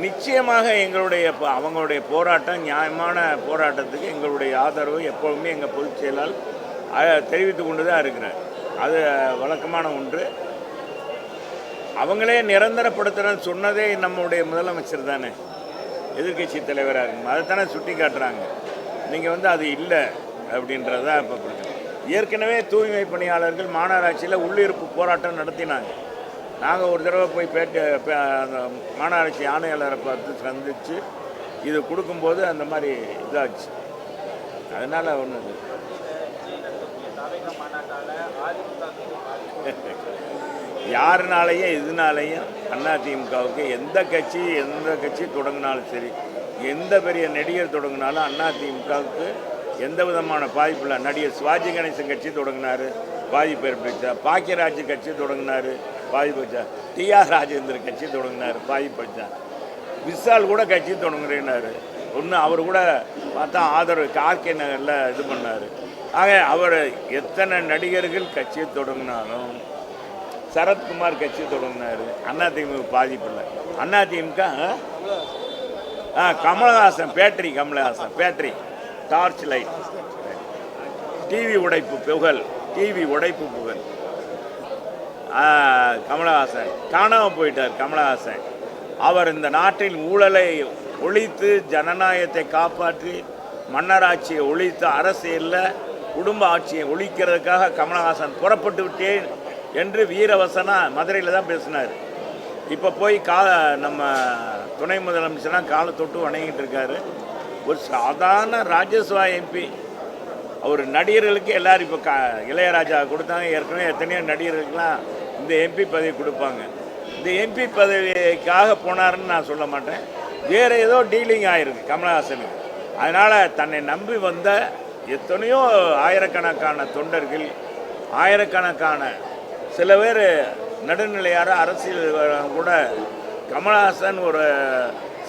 நிச்சயமாக அவங்களுடைய போராட்டம் நியாயமான போராட்டத்துக்கு எங்களுடைய ஆதரவு எப்போவுமே எங்கள் பொதுச் செயலாளர் தெரிவித்து கொண்டு தான் இருக்கிறார். அது வழக்கமான ஒன்று. அவங்களே நிரந்தரப்படுத்துகிறேன்னு சொன்னதே நம்முடைய முதலமைச்சர் தானே, எதிர்கட்சி தலைவராக இருக்கும். அதை தானே சுட்டி காட்டுறாங்க. நீங்கள் அது இல்லை அப்படின்றதான் இப்போ பிரச்சனை. ஏற்கனவே தூய்மை பணியாளர்கள் மாநகராட்சியில் உள்ளிருப்பு போராட்டம் நடத்தினாங்க. நாங்கள் ஒரு தடவை போய் அந்த மாநகராட்சி ஆணையாளரை பார்த்து சந்தித்து இது கொடுக்கும்போது அந்த மாதிரி இதாச்சு. அதனால் ஒன்று யாருனாலையும் இதனாலையும் அதிமுகவுக்கு எந்த கட்சி தொடங்கினாலும் சரி, எந்த பெரிய நடிகர் தொடங்கினாலும் அதிமுகவுக்கு எந்த விதமான பாதிப்பு இல்லை. நடிகர் சிவாஜி கணேசன் கட்சி தொடங்கினார், பாதிப்பு ஏற்படுத்தா. பாக்கியராஜ் கட்சி தொடங்கினார், பாதிப்பு வச்சா. டிஆர் ராஜேந்தர் கட்சி தொடங்கினார், பாதிப்பு வச்சா. விஷால் கூட கட்சி தொடங்குறேன்னாரு. அவர் கூட பார்த்தா ஆதரவு கார்கே நகரில் இது பண்ணார். ஆக அவர் எத்தனை நடிகர்கள் கட்சியை தொடங்கினாலும், சரத்குமார் கட்சி தொடங்கினார், அதிமுக பாதிப்பு இல்லை. AIADMK Kamal Haasan battery torch light, TV உடைப்பு புகழ் கமலஹாசன் காணாமல் போயிட்டார். கமலஹாசன் அவர் இந்த நாட்டில் ஊழலை ஒழித்து ஜனநாயகத்தை காப்பாற்றி மன்னராட்சியை ஒழித்து அரசியலில் குடும்ப ஆட்சியை ஒழிக்கிறதுக்காக கமலஹாசன் புறப்பட்டு விட்டேன் என்று வீரவசனா மதுரையில் தான் பேசினார். இப்போ போய் நம்ம துணை முதலமைச்சராக காலை தொட்டு வணங்கிட்டு இருக்காரு. ஒரு சாதாரண ராஜ்யசபா எம்பி. அவர் நடிகர்களுக்கு எல்லோரும் இப்போ இளையராஜா கொடுத்தாங்க. ஏற்கனவே எத்தனையோ நடிகர்களுக்கெல்லாம் இந்த எம்பி பதவி கொடுப்பாங்க. இந்த எம்பி பதவிக்காக போனாருன்னு நான் சொல்ல மாட்டேன். வேறு ஏதோ டீலிங் ஆகிருக்கு கமலஹாசனுக்கு. அதனால் தன்னை நம்பி வந்த எத்தனையோ ஆயிரக்கணக்கான தொண்டர்கள், ஆயிரக்கணக்கான சில பேர் நடுநிலையார அரசியல் கூட கமலஹாசன் ஒரு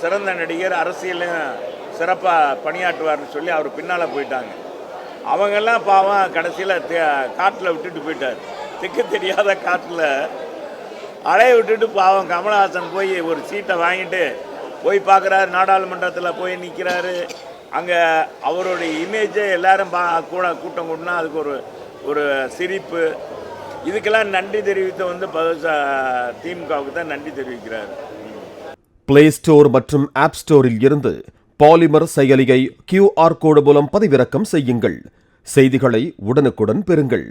சிறந்த நடிகர், அரசியலையும் சிறப்பாக பணியாற்றுவார்னு சொல்லி அவர் பின்னால் போயிட்டாங்க. அவங்கெல்லாம் பாவம் கடைசியில் காட்டில் விட்டுட்டு போயிட்டார். திக்கு தெரியாத காட்டில் அலைய விட்டுட்டு பாவம் கமலஹாசன் போய் ஒரு சீட்டை வாங்கிட்டு போய் பார்க்குறாரு. நாடாளுமன்றத்தில் போய் நிற்கிறாரு. அங்கே அவருடைய இமேஜை எல்லாரும் கூட்டம் கூட்டினா அதுக்கு ஒரு சிரிப்பு. இதுக்கெல்லாம் நன்றி தெரிவித்து திமுகவுக்கு தான் நன்றி தெரிவிக்கிறார். பிளே ஸ்டோர் மற்றும் ஆப் ஸ்டோரில் இருந்து பாலிமர் செயலியை QR கோடு மூலம் பதிவிறக்கம் செய்யுங்கள். செய்திகளை உடனுக்குடன் பெறுங்கள்.